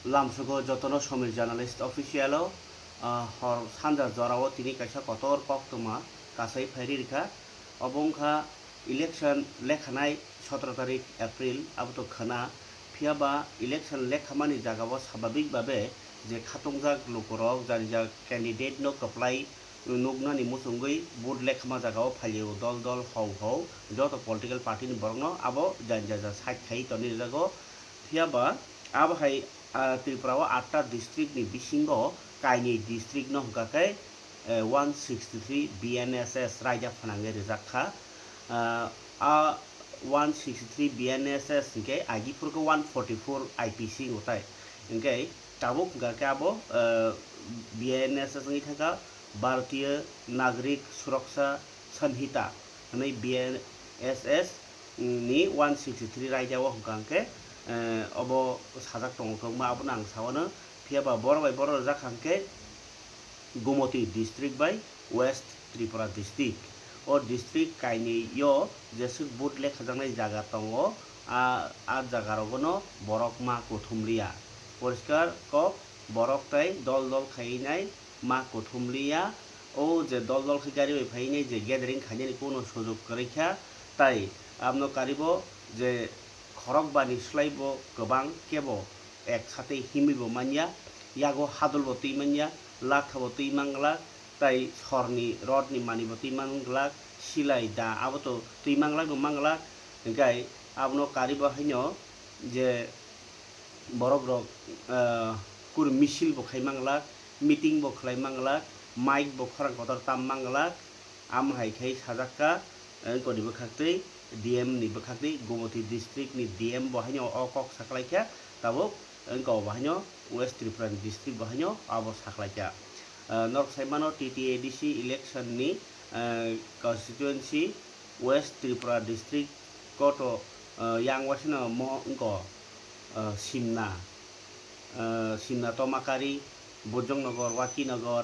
लामसुगो जतन समीर जर्नालिस्ट अफिसियलो हर सानजा जराव तिनी काisa कतर कक्तमा कासै फायरिखा अबंखा इलेक्शन लेखानाय 17 तारिख एप्रिल आबतो खाना फियाबा इलेक्शन लेखामानि जागाव स्वाभाविक भाबे जे खातंजाक लुकरक जारिजा कैंडिडेट नो कप्लाई नुगनानि मुसुंगै बुट लेखामा जागाव फालियो दल दल हौ हौ जत पलिटिकल पार्टी नि बरनो आबो जारिजा साइड खाई तनि जागो फियाबा आबहाय त्रिपुरा 8टा डिस्ट्रिक्ट नि बिसिंगो काइनि डिस्ट्रिक्ट नो हकाकै 163 BNSS रायजा फनांगे रिजाखा आ 163 BNSS इनके आइडिफोरखौ 144 IPC होताय इनके ताबुक गाके आबो BNSS नि थाका भारतीय नागरिक सुरक्षा संहिता नै BNSS नि 163 रायजाव हकांके अब साजाक दंखौ आबो नां सावनो फियाबा बर बाय बर जाखांके गोमती डिस्ट्रिक्ट बाय वेस्ट त्रिपुरा डिस्ट्रिक्ट और डिस्ट्रिक्ट काइनि यो जेसु बुट लेखाजानाय जागा दङ आ जागारावनो बरक मा कुथुमलिया परिष्कार क बरक ताय दल दल खाइनाय मा कुथुमलिया ओ जे दल दल खाइगारि फाइनाय जे गैदारिं खाइनाय कोनो सुजुग करेखा ताय आमनो कारिबो जे खरक बानि स्लाइबो गोबां केबो एक साथे हिमिबो मानिया यागो हादलबो तैमानिया लाथाबो तैमांगला ताई सरनि रडनि मानिबो तैमांगला सिलाय दा आबोतो तैमांगला गमांगला गाय आबनो कारिबो हाइनो जे बरक रक कुर मिसिल बो खाइमांगला मीटिंग बो खाइमांगला माइक बो खरां कतर ताममांगला आम हाइखाय साजाक्का गनिबो खाक्तै DM नि बखाक्तै गोमती डिस्ट्रिक्ट नि DM बहाइनो अकक साखलाइखा ताबो गौ बहाइनो वेस्ट त्रिपुरा डिस्ट्रिक्ट बहाइनो आबो साखलाइखा नर्थ साइमानो TTADC इलेक्शन नि कन्स्टिट्युएंसी वेस्ट त्रिपुरा डिस्ट्रिक्ट कोटो यांग वासिनो म इंको सिमना तमाकारी बुजंगनगर वाकीनगर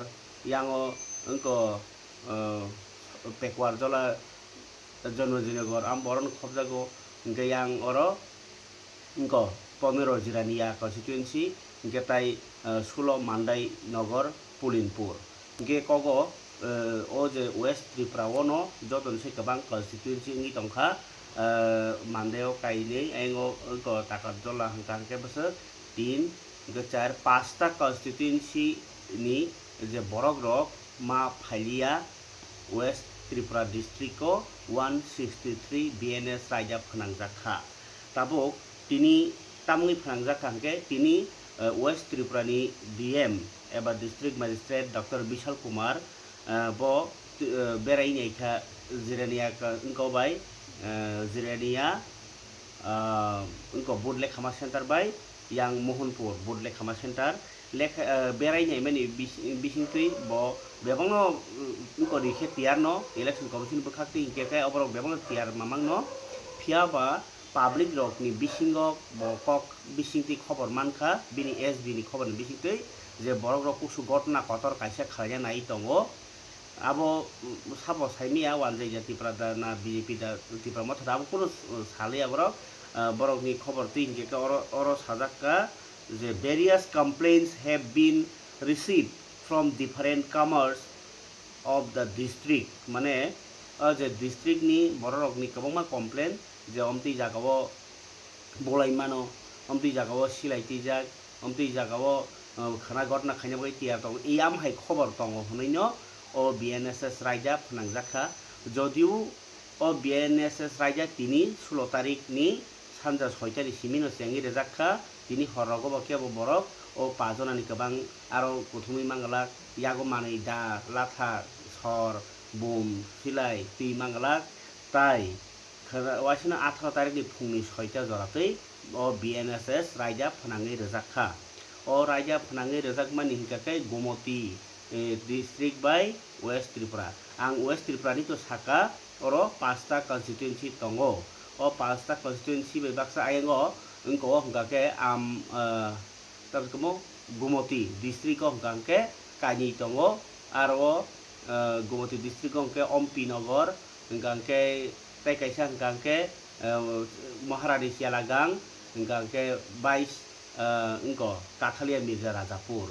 यांगो इंको पेकवार जला जनवजीनगर आम बरन खबजागो गयांग अरो इंको पमेरो जिरानिया कन्स्टिट्युएंसी गेताई सुलो मांडाई नगर पुलिनपुर गे कगो ओ जे वेस्ट त्रिपुरा वनो जतन से गोबां कन्स्टिट्युएंसी नि दंखा मांडायाव काइनै एंगो इंको ताकात जला हंकांके बसो 3 4 5टा कन्स्टिट्युएंसी नि जे बरक रक मा फाइलिया वेस्ट त्रिपुरा डिस्ट्रिक्ट को 163 BNS रायजा फनांजाखा ताबुक तिनी तामुई फनांजाखा हंके तिनी वेस्ट त्रिपुरा नि DM एबा district magistrate doctor Vishal Kumar बो बेरायनायखा जिरानिया इंको बाय जिरानिया इंको बुट लेखामा सेंटर बाय यांग मोहनपुर बुट लेखामा सेंटर लेखा बेरायनाय माने बिसिंतै बो बेबांनो इंको रिखे तियार न इलेक्शन कमिशन बखाक्ति इंके अबरक बेबांनो तियार मामांनो फियाबा पाब्लिक रक नि बिसिंगो बकक बिसिंति खबर मानखा बिनि SB नि खबर बिसिंतै जे बरक रक कुसु घटना कतर काइसा खालाया नाय दङो आबो साबो साइमिया वानजाय त्रिपुरा दा ना BJP दा त्रिपुरा मथरा आबो कोनो साले आबरक बरक नि खबर तै इंके अरो साजाक्का the various complaints have been received from different comers of the district माने जे district नि बरक नि गोबांमा complain जे अमति जागाव बलाइमानो अमति जागाव सिलाइतिजाक अमति जागाव खाना घटना खाइनाबो तियार दं इयाम हाय खबर दं हनैनो ओ BNSS रायजा फनांजाखा जदिउ ओ BNSS रायजा तिनी 16 तारिख नि सानजा 6 तारिख सिमिनो सेंगि रेजाखा तिनी हरगो बकेबो बरक ओ पाजनानि गोबां आरो गुथुमै मांगला यागो मानै दा लाथा सर बुम सिलाय ति मांगला ताई वासिना 18 तारिख नि फुंनि 6टा जरातै ओ BNSS रायजा फनाङै रेजाखा ओ रायजा फनाङै रेजाक मानि हिकाकै गोमती डिस्ट्रिक्ट बाय वेस्ट त्रिपुरा आं वेस्ट त्रिपुरानि तो साका अरो 5टा कन्स्टिट्युएंसी दङो ओ 5टा कन्स्टिट्युएंसी बे बाक्सा आयंगो इंको हंगाके आम तबकमो गोमती डिस्ट्रिक्ट हंगाके कानि दङो आरो गोमती डिस्ट्रिक्ट हंके अम्पी नगर हंगाके तै काइसा हंगाके महारानी सियालागां हंगाके 22 इंको काथालिया मिर्जा राजापुर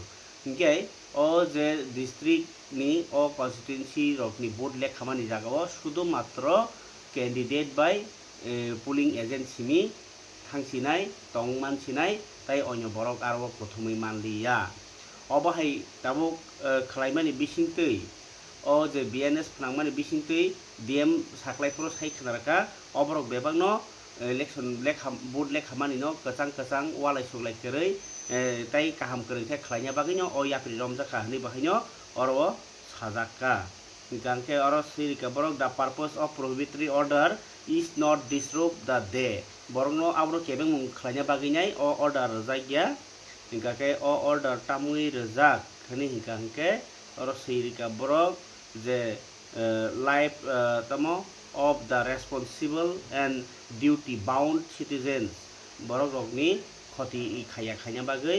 इंके ओ जे डिस्ट्रिक्ट नि ओ कन्स्टिट्युएन्सी रकनि भोट लेखामानि जागाव शुधुमात्र कैंडिडेट बाय पुलिंग एजेंट सिनि थांसिनाय तंमानसिनाय ताई अन्य बरक आरो प्रथमै मानलिया अबाहाय दाबो खालायमानि बिसिंतै ओ जे बीएनएस फनांमानि बिसिंतै डीएम साख्लायफोर सायखनारका अबरक बेबांनो इलेक्शन लेखा भोट लेखामानि न कचां कचां वालाय सुगलाय केरै ताई काहाम करैथाय खालायना बागैनो ओ याप्रि रमजाखा हनै बाहायनो अरो साजाका गांके अरो सिरिका बरक the purpose of prohibitory order is not disturb the day बरंनो आबरो केबें मुं खालायना बागैनाय ओ ऑर्डर जायगिया हिंकाके ओ ऑर्डर तामुई रजाक हनै हिंकाके अरो सिरिका बरक जे लाइफ तमो of the responsible and duty bound citizens borok rokni khoti khaya khaya bagai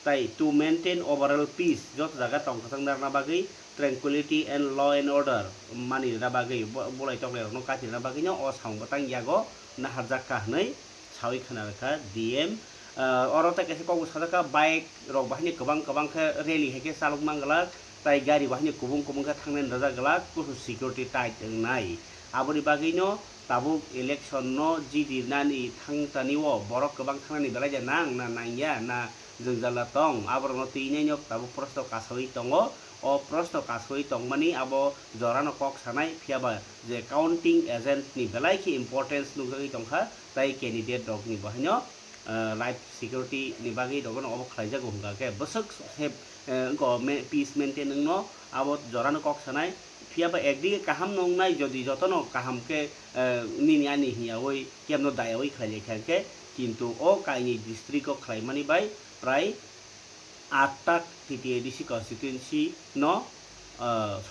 tai to maintain overall peace jot jaga tongkhang darna bagai tranquility and law and order mani na bagai bolai toklai rokno kati na bagai no o saung batang yago na harjaka hnai sawi khana rakha dm oro ta kese kogu sadaka bike rok bahini kobang kobang kha rally heke saluk mangala tai gari bahini kubung kubung kha thangnen raja gala kusu security tight nai aboni bagino tabuk election no jidi nani thangtani wo borok kobang thanani belai nang na nangya na jongjala tong abor no tine nyok tabuk prosto kasoi tongo o prosto kasoi tongmani abo jorano kok sanai phiaba je counting agent ni belai ki importance nugai tongkha tai candidate rok ni bahino life security ni bagi dogon obo khlaijago hunga ke bosok sep ko peace maintain no abo jorano kok sanai फियाबा एकदिके काहाम नंगनाय जदि जतनो काहाम के निनियानि हियावै केमनो दायावै खाले खाके किन्तु ओ काइनि district को खाइमानि bye प्राय 8 टा TTADC constituency न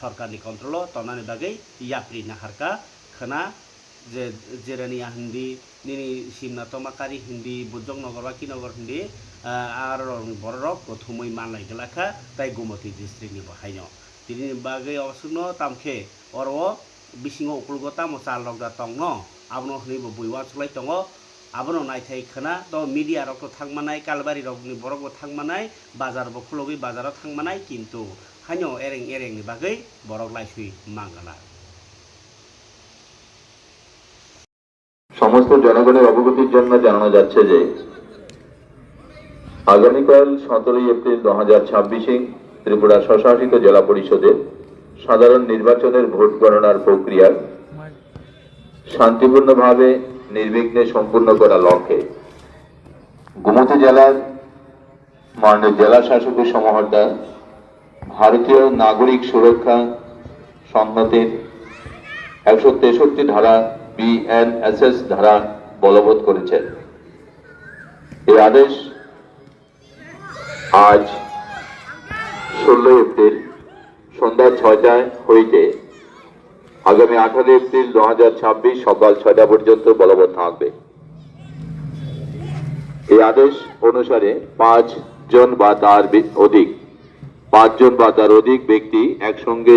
सरकारनि कन्ट्रोल तनानि बागै याप्रि नाहारका खना जे जेरानि हिन्दी निनि सिमना तमाकारी हिन्दी बुजंग नगर बाकी नगर हिन्दी आर बररक गथुमै मानलाय गलाखा ताइ गुमति डिस्ट्रिक्ट नि बाहायनो তিনি বাগে অসুনো তামখে অরও বিসিংও উকুলগতা মসাল লগদা তংনো আবনো হনিবো বুইওয়া চলাই তङ আবনো নাইথাই খনা তো মিডিয়া রক থাংমানাय কালবারি রকনি বরক থাংমানাय বাজার বখলগি বাজারাव থাংমানাय কিন্তু হানো এরেং এরেং नि বাগै বরক লাইসুই মাঙ্গালা সমস্ত জনগণের অবগতির জন্য জানানো যাচ্ছে যে আগামীকাল 17 এপ্রিল 2026 ত্রিপুরা স্বশাসিত জেলা পরিষদের সাধারণ নির্বাচনের ভোট গণনার প্রক্রিয়া শান্তিপূর্ণভাবে নির্বিঘ্নে সম্পূর্ণ করার লক্ষ্যে গুমতি জেলার মাননীয় জেলা শাসকের সমাহর্তা ভারতীয় নাগরিক সুরক্ষা সংহতির 163 ধারা বিএনএসএস ধারা বলবৎ করেছেন। এই আদেশ আজ 16 এপ্রিল সন্ধ্যা 6টায় হইতে আগামী 18 এপ্রিল 2026 সকাল 6টা পর্যন্ত বলবৎ থাকবে। এই আদেশ অনুসারে 5 জন বা তার অধিক ব্যক্তি একসঙ্গে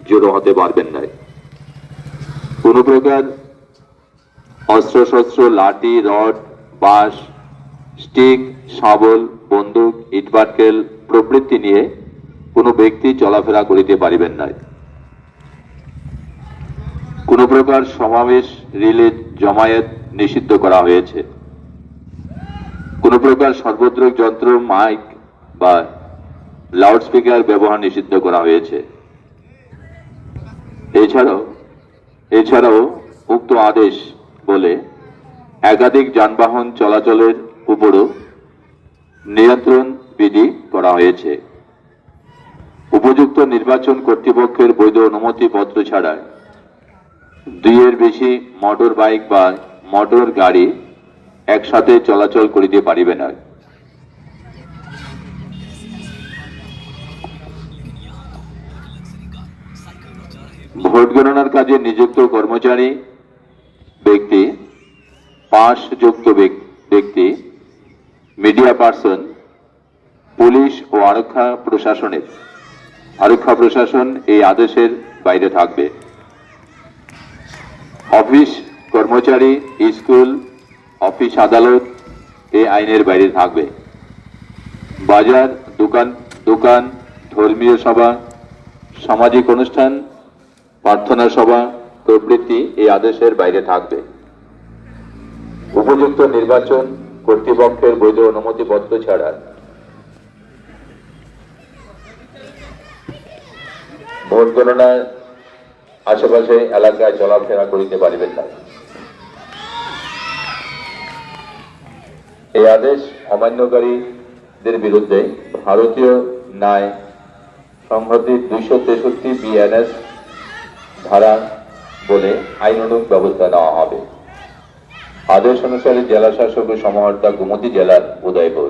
জড়ো হতে পারবেন না। কোন প্রকার অস্ত্রশস্ত্র লাঠি রড বাঁশ স্টিক শাবল বন্দুক ইটপাটকেল প্রভৃতি নিয়ে কোনো ব্যক্তি চলাফেরা করিতে পারিবেন না। কোন প্রকার সমাবেশ রিলে জমায়েত নিষিদ্ধ করা হয়েছে। কোন প্রকার সর্বত্রক যন্ত্র মাইক বা লাউডস্পিকার ব্যবহার নিষিদ্ধ করা হয়েছে। এছাড়াও উক্ত আদেশ বলে একাধিক যানবাহন চলাচলের উপরও নিয়ন্ত্রণ বিধি করা হয়েছে। উপযুক্ত নির্বাচন কর্তৃপক্ষের বৈধ অনুমতি পত্র ছাড়া 2 এর বেশি মোটর বাইক বা মোটর গাড়ি একসাথে চলাচল করিতে পারিবে না। ভোট গণনার কাজে নিযুক্ত কর্মচারী ব্যক্তি 5 যুক্ত ব্যক্তি মিডিয়া পার্সন পুলিশ ও আরক্ষা প্রশাসন এই আদেশের বাইরে থাকবে। অফিস কর্মচারী স্কুল অফিস আদালত এই আইনের বাইরে থাকবে। বাজার, দোকান, ধর্মীয় সভা, সামাজিক অনুষ্ঠান, প্রার্থনা সভা প্রভৃতি এই আদেশের বাইরে থাকবে। উপযুক্ত নির্বাচন কর্তৃপক্ষের বৈধ অনুমতিপত্র ছাড়া ভোট গণনার আশেপাশে এলাকায় চলাফেরা করিতে পারিবেন না। এই আদেশ অমান্যকারীদের বিরুদ্ধে ভারতীয় ন্যায় সংহতির 263 BNS ধারা বলে আইনানুগ ব্যবস্থা নেওয়া হবে। আদেশ অনুসারে জেলা শাসক ও সমাহর্তা গোমতী জেলার উদয়পুর।